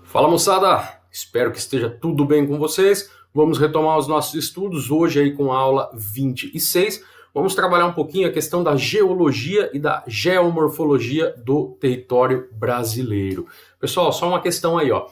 Fala moçada, espero que esteja tudo bem com vocês. Vamos retomar os nossos estudos hoje aí com a aula 26. Vamos trabalhar um pouquinho a questão da geologia e da geomorfologia do território brasileiro. Pessoal, só uma questão aí, ó.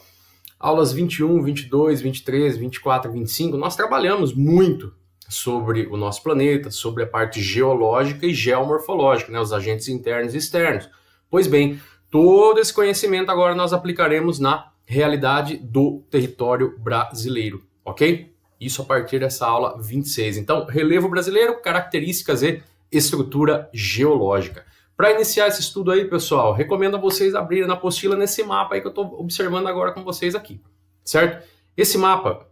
Aulas 21, 22, 23, 24, 25, nós trabalhamos muito sobre o nosso planeta, sobre a parte geológica e geomorfológica, né, os agentes internos e externos. Pois bem, todo esse conhecimento agora nós aplicaremos na realidade do território brasileiro, ok? Isso a partir dessa aula 26. Então, relevo brasileiro, características e estrutura geológica. Para iniciar esse estudo aí, pessoal, recomendo a vocês abrirem na apostila nesse mapa aí que eu estou observando agora com vocês aqui, certo? Esse mapa,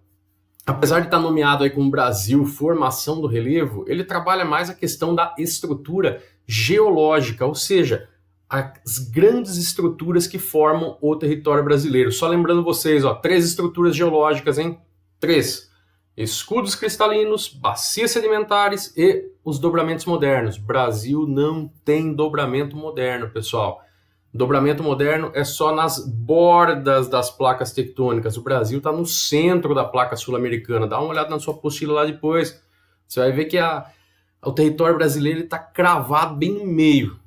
apesar de estar nomeado aí como Brasil, formação do relevo, ele trabalha mais a questão da estrutura geológica, ou seja, as grandes estruturas que formam o território brasileiro. Só lembrando vocês, ó, 3 estruturas geológicas, hein? 3. Escudos cristalinos, bacias sedimentares e os dobramentos modernos. Brasil não tem dobramento moderno, pessoal. Dobramento moderno é só nas bordas das placas tectônicas. O Brasil está no centro da placa sul-americana. Dá uma olhada na sua apostila lá depois. Você vai ver que o território brasileiro está cravado bem no meio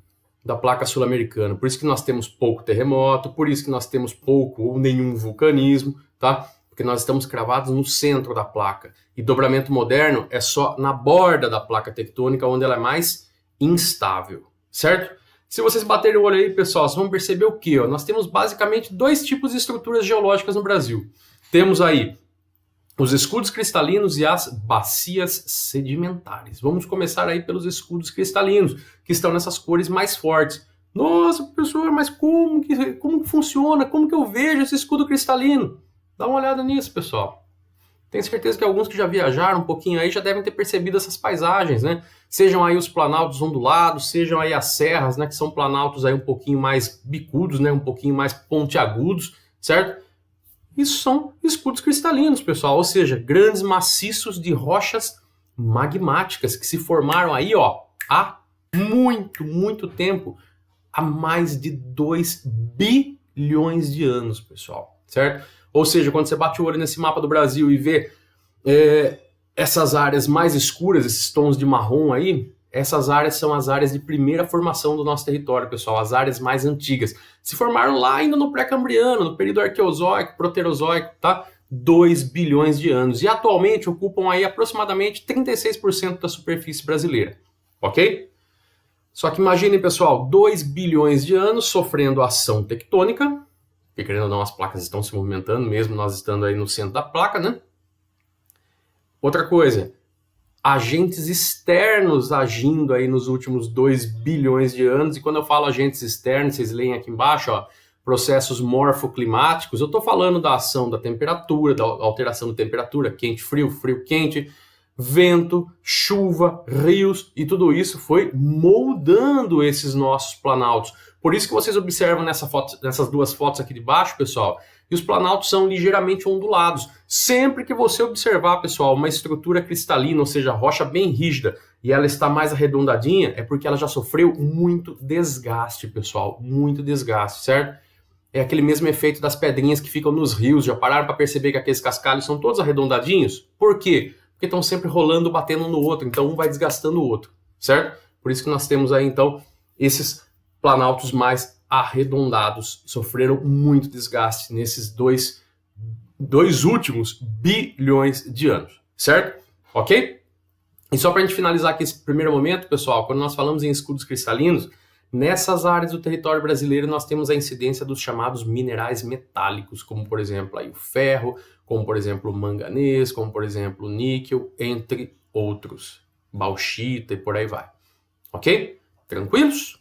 da placa sul-americana. Por isso que nós temos pouco terremoto, por isso que nós temos pouco ou nenhum vulcanismo, tá? Porque nós estamos cravados no centro da placa. E dobramento moderno é só na borda da placa tectônica, onde ela é mais instável, certo? Se vocês baterem o olho aí, pessoal, vocês vão perceber o quê? Nós temos basicamente 2 tipos de estruturas geológicas no Brasil. Temos aí os escudos cristalinos e as bacias sedimentares. Vamos começar aí pelos escudos cristalinos, que estão nessas cores mais fortes. Nossa, professor, mas como que funciona? Como que eu vejo esse escudo cristalino? Dá uma olhada nisso, pessoal. Tenho certeza que alguns que já viajaram um pouquinho aí já devem ter percebido essas paisagens, né? Sejam aí os planaltos ondulados, sejam aí as serras, né? Que são planaltos aí um pouquinho mais bicudos, né? Um pouquinho mais pontiagudos, certo? Isso são escudos cristalinos, pessoal, ou seja, grandes maciços de rochas magmáticas que se formaram aí, ó, há muito tempo, há mais de 2 bilhões de anos, pessoal, certo? Ou seja, quando você bate o olho nesse mapa do Brasil e vê essas áreas mais escuras, esses tons de marrom aí, essas áreas são as áreas de primeira formação do nosso território, pessoal, as áreas mais antigas. Se formaram lá ainda no pré-cambriano, no período arqueozoico, proterozoico, tá? 2 bilhões de anos. E atualmente ocupam aí aproximadamente 36% da superfície brasileira, ok? Só que imaginem, pessoal, 2 bilhões de anos sofrendo ação tectônica, porque querendo ou não as placas estão se movimentando, mesmo nós estando aí no centro da placa, né? Outra coisa, agentes externos agindo aí nos últimos 2 bilhões de anos, e quando eu falo agentes externos, vocês leem aqui embaixo, ó, processos morfoclimáticos, eu estou falando da ação da temperatura, da alteração da temperatura, quente-frio, frio-quente, vento, chuva, rios, e tudo isso foi moldando esses nossos planaltos. Por isso que vocês observam nessas 2 fotos aqui de baixo, pessoal, e os planaltos são ligeiramente ondulados. Sempre que você observar, pessoal, uma estrutura cristalina, ou seja, rocha bem rígida, e ela está mais arredondadinha, é porque ela já sofreu muito desgaste, pessoal, muito desgaste, certo? É aquele mesmo efeito das pedrinhas que ficam nos rios. Já pararam para perceber que aqueles cascalhos são todos arredondadinhos? Por quê? Porque estão sempre rolando, batendo um no outro, então um vai desgastando o outro, certo? Por isso que nós temos aí, então, esses planaltos mais arredondados, sofreram muito desgaste nesses dois últimos bilhões de anos, certo? Ok? E só para a gente finalizar aqui esse primeiro momento, pessoal, quando nós falamos em escudos cristalinos, nessas áreas do território brasileiro nós temos a incidência dos chamados minerais metálicos, como por exemplo aí o ferro, como por exemplo o manganês, como por exemplo o níquel, entre outros, bauxita e por aí vai. Ok? Tranquilos?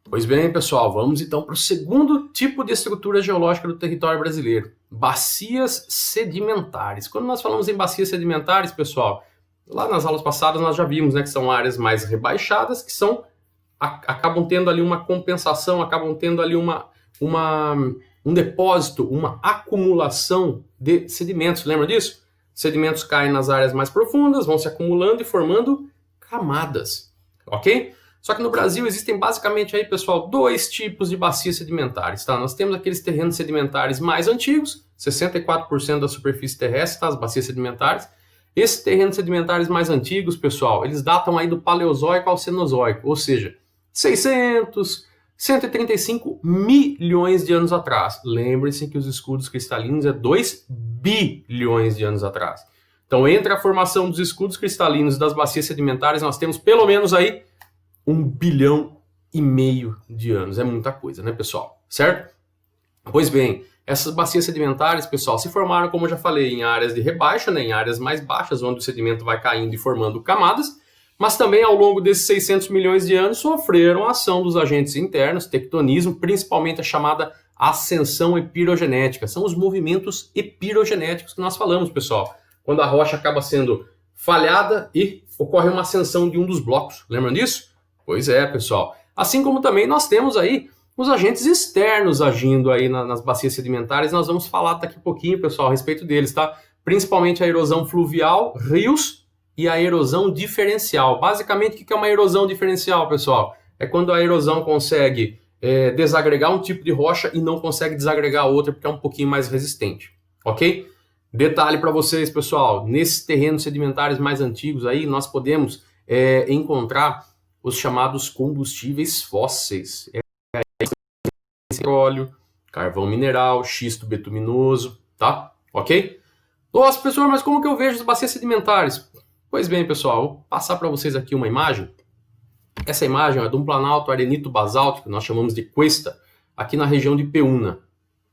Pois bem, pessoal, vamos então para o segundo tipo de estrutura geológica do território brasileiro, bacias sedimentares. Quando nós falamos em bacias sedimentares, pessoal, lá nas aulas passadas nós já vimos, né, que são áreas mais rebaixadas, que acabam tendo ali uma compensação, acabam tendo ali um depósito, uma acumulação de sedimentos. Lembra disso? Sedimentos caem nas áreas mais profundas, vão se acumulando e formando camadas, ok? Só que no Brasil existem basicamente aí, pessoal, dois tipos de bacias sedimentares, tá? Nós temos aqueles terrenos sedimentares mais antigos, 64% da superfície terrestre, tá? As bacias sedimentares. Esses terrenos sedimentares mais antigos, pessoal, eles datam aí do Paleozoico ao Cenozoico, ou seja, 600, 135 milhões de anos atrás. Lembre-se que os escudos cristalinos é 2 bilhões de anos atrás. Então, entre a formação dos escudos cristalinos e das bacias sedimentares, nós temos pelo menos aí 1,5 bilhão de anos. É muita coisa, né, pessoal? Certo? Pois bem, essas bacias sedimentares, pessoal, se formaram, como eu já falei, em áreas de rebaixa, né, em áreas mais baixas, onde o sedimento vai caindo e formando camadas, mas também ao longo desses 600 milhões de anos sofreram a ação dos agentes internos, tectonismo, principalmente a chamada ascensão epirogenética. São os movimentos epirogenéticos que nós falamos, pessoal. Quando a rocha acaba sendo falhada e ocorre uma ascensão de um dos blocos. Lembram disso? Pois é, pessoal. Assim como também nós temos aí os agentes externos agindo aí nas bacias sedimentares. Nós vamos falar daqui a pouquinho, pessoal, a respeito deles, tá? Principalmente a erosão fluvial, rios e a erosão diferencial. Basicamente, o que é uma erosão diferencial, pessoal? É quando a erosão consegue desagregar um tipo de rocha e não consegue desagregar outra porque é um pouquinho mais resistente, ok? Detalhe para vocês, pessoal, nesses terrenos sedimentares mais antigos aí, nós podemos encontrar os chamados combustíveis fósseis. Petróleo, carvão mineral, xisto betuminoso, tá? Ok? Nossa, professor, mas como que eu vejo as bacias sedimentares? Pois bem, pessoal, vou passar para vocês aqui uma imagem. Essa imagem é de um planalto arenito basáltico, nós chamamos de cuesta, aqui na região de Peúna,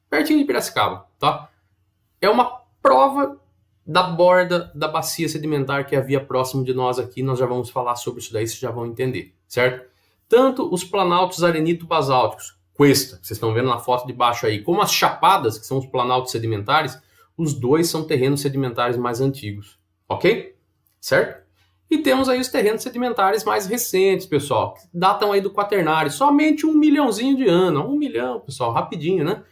pertinho de Piracicaba, tá? É uma prova da borda da bacia sedimentar que havia próximo de nós aqui. Nós já vamos falar sobre isso daí, vocês já vão entender, certo? Tanto os planaltos arenito-basálticos, cuesta, que vocês estão vendo na foto de baixo aí, como as chapadas, que são os planaltos sedimentares, os dois são terrenos sedimentares mais antigos, ok? Certo? E temos aí os terrenos sedimentares mais recentes, pessoal, que datam aí do Quaternário, somente 1 milhãozinho de anos, 1 milhão, pessoal, rapidinho, né?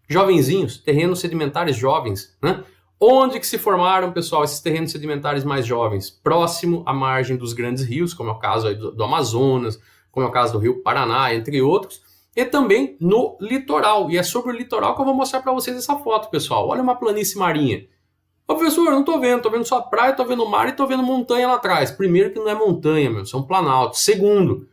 Jovenzinhos, terrenos sedimentares jovens, né? Onde que se formaram, pessoal, esses terrenos sedimentares mais jovens? Próximo à margem dos grandes rios, como é o caso aí do Amazonas, como é o caso do Rio Paraná, entre outros, e também no litoral. E é sobre o litoral que eu vou mostrar para vocês essa foto, pessoal. Olha uma planície marinha. Ô, professor, eu não tô vendo só praia, tô vendo mar e tô vendo montanha lá atrás. Primeiro que não é montanha, meu, são planaltos. Segundo,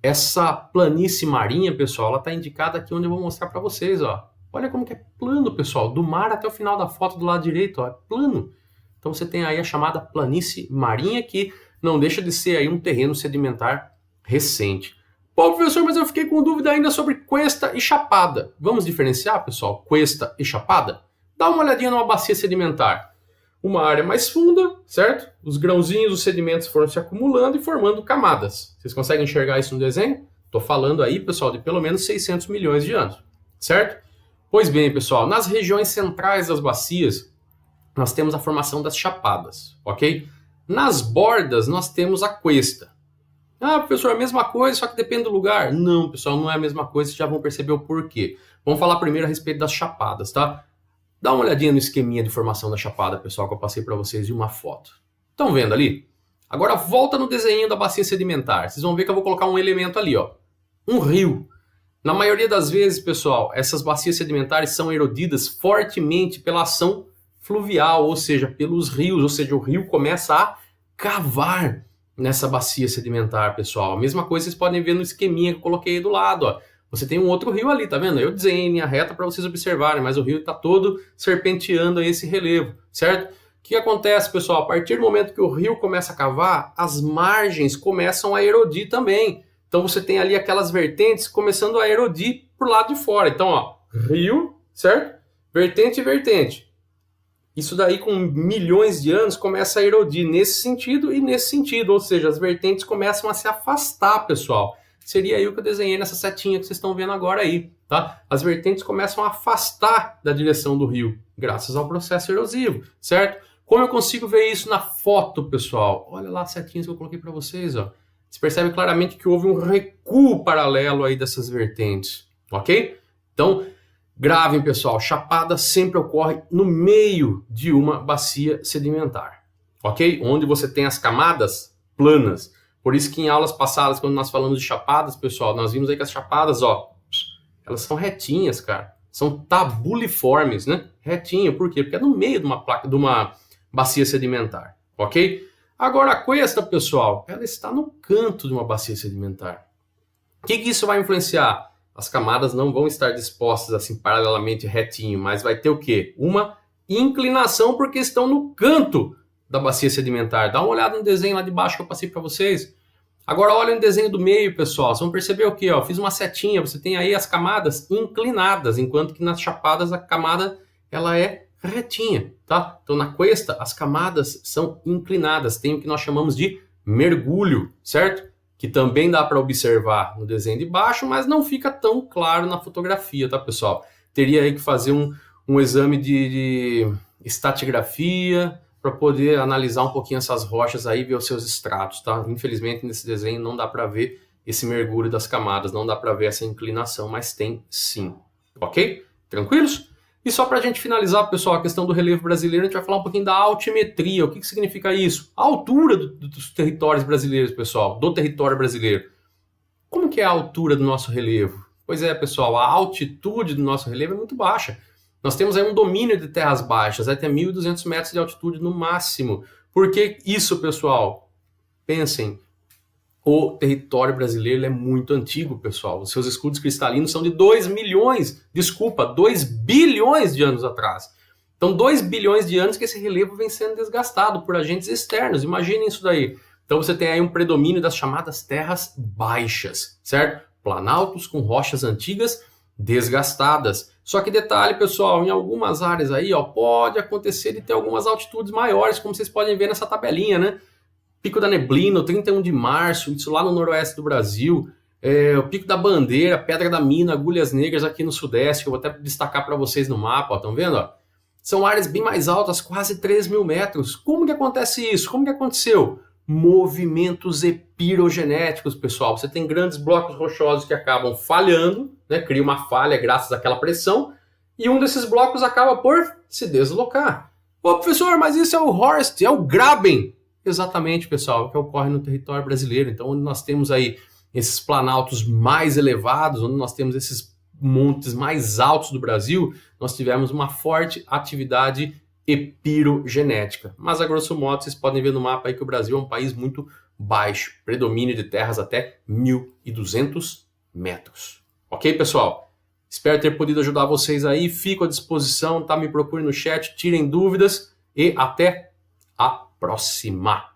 essa planície marinha, pessoal, ela tá indicada aqui onde eu vou mostrar para vocês, ó. Olha como que é plano, pessoal, do mar até o final da foto do lado direito, ó, é plano. Então você tem aí a chamada planície marinha, que não deixa de ser aí um terreno sedimentar recente. Pô, professor, mas eu fiquei com dúvida ainda sobre cuesta e chapada. Vamos diferenciar, pessoal, cuesta e chapada? Dá uma olhadinha numa bacia sedimentar. Uma área mais funda, certo? Os grãozinhos, os sedimentos foram se acumulando e formando camadas. Vocês conseguem enxergar isso no desenho? Estou falando aí, pessoal, de pelo menos 600 milhões de anos, certo? Pois bem, pessoal, nas regiões centrais das bacias, nós temos a formação das chapadas, ok? Nas bordas, nós temos a cuesta. Ah, professor, é a mesma coisa, só que depende do lugar. Não, pessoal, não é a mesma coisa, vocês já vão perceber o porquê. Vamos falar primeiro a respeito das chapadas, tá? Dá uma olhadinha no esqueminha de formação da chapada, pessoal, que eu passei para vocês de uma foto. Estão vendo ali? Agora volta no desenho da bacia sedimentar. Vocês vão ver que eu vou colocar um elemento ali, ó. Um rio. Na maioria das vezes, pessoal, essas bacias sedimentares são erodidas fortemente pela ação fluvial, ou seja, pelos rios, ou seja, o rio começa a cavar nessa bacia sedimentar, pessoal. A mesma coisa vocês podem ver no esqueminha que eu coloquei aí do lado, ó. Você tem um outro rio ali, tá vendo? Eu desenhei em linha reta para vocês observarem, mas o rio está todo serpenteando aí esse relevo, certo? O que acontece, pessoal? A partir do momento que o rio começa a cavar, as margens começam a erodir também. Então você tem ali aquelas vertentes começando a erodir por lado de fora. Então, ó, rio, certo? Vertente e vertente. Isso daí com milhões de anos começa a erodir nesse sentido e nesse sentido. Ou seja, as vertentes começam a se afastar, pessoal. Seria aí o que eu desenhei nessa setinha que vocês estão vendo agora aí, tá? As vertentes começam a afastar da direção do rio, graças ao processo erosivo, certo? Como eu consigo ver isso na foto, pessoal? Olha lá as setinhas que eu coloquei para vocês, ó. Você percebe claramente que houve um recuo paralelo aí dessas vertentes, ok? Então, gravem, pessoal, chapada sempre ocorre no meio de uma bacia sedimentar, ok? Onde você tem as camadas planas. Por isso que em aulas passadas, quando nós falamos de chapadas, pessoal, nós vimos aí que as chapadas, ó, elas são retinhas, cara. São tabuliformes, né? Retinho, por quê? Porque é no meio de uma placa, de uma bacia sedimentar, ok? Agora a cuesta, pessoal, ela está no canto de uma bacia sedimentar. O que isso vai influenciar? As camadas não vão estar dispostas assim paralelamente retinho, mas vai ter o quê? Uma inclinação porque estão no canto da bacia sedimentar. Dá uma olhada no desenho lá de baixo que eu passei para vocês. Agora olha no desenho do meio, pessoal. Vocês vão perceber o quê? Ó, fiz uma setinha. Você tem aí as camadas inclinadas, enquanto que nas chapadas a camada ela é retinha, tá? Então na cuesta as camadas são inclinadas. Tem o que nós chamamos de mergulho, certo? Que também dá para observar no desenho de baixo, mas não fica tão claro na fotografia, tá, pessoal? Teria aí que fazer um exame de estratigrafia para poder analisar um pouquinho essas rochas aí e ver os seus estratos, tá? Infelizmente nesse desenho não dá para ver esse mergulho das camadas, não dá para ver essa inclinação, mas tem sim, ok? Tranquilos? E só para a gente finalizar, pessoal, a questão do relevo brasileiro, a gente vai falar um pouquinho da altimetria. O que significa isso? A altura dos territórios brasileiros, pessoal, do território brasileiro. Como que é a altura do nosso relevo? Pois é, pessoal, a altitude do nosso relevo é muito baixa. Nós temos aí um domínio de terras baixas, até 1.200 metros de altitude no máximo. Por que isso, pessoal? Pensem. O território brasileiro é muito antigo, pessoal. Os seus escudos cristalinos são de 2 bilhões de anos atrás. Então, 2 bilhões de anos que esse relevo vem sendo desgastado por agentes externos. Imaginem isso daí. Então, você tem aí um predomínio das chamadas terras baixas, certo? Planaltos com rochas antigas desgastadas. Só que detalhe, pessoal, em algumas áreas aí, ó, pode acontecer de ter algumas altitudes maiores, como vocês podem ver nessa tabelinha, né? Pico da Neblina, 31 de março, isso lá no noroeste do Brasil. O Pico da Bandeira, Pedra da Mina, Agulhas Negras aqui no sudeste, que eu vou até destacar para vocês no mapa, estão vendo? Ó? São áreas bem mais altas, quase 3 mil metros. Como que acontece isso? Como que aconteceu? Movimentos epirogenéticos, pessoal. Você tem grandes blocos rochosos que acabam falhando, né? Cria uma falha graças àquela pressão, e um desses blocos acaba por se deslocar. Ô, professor, mas isso é o Horst, é o Graben. Exatamente, pessoal, o que ocorre no território brasileiro. Então, onde nós temos aí esses planaltos mais elevados, onde nós temos esses montes mais altos do Brasil, nós tivemos uma forte atividade epirogenética. Mas, a grosso modo, vocês podem ver no mapa aí que o Brasil é um país muito baixo, predomínio de terras até 1.200 metros. Ok, pessoal? Espero ter podido ajudar vocês aí. Fico à disposição, tá? Me procurem no chat, tirem dúvidas e até a próxima.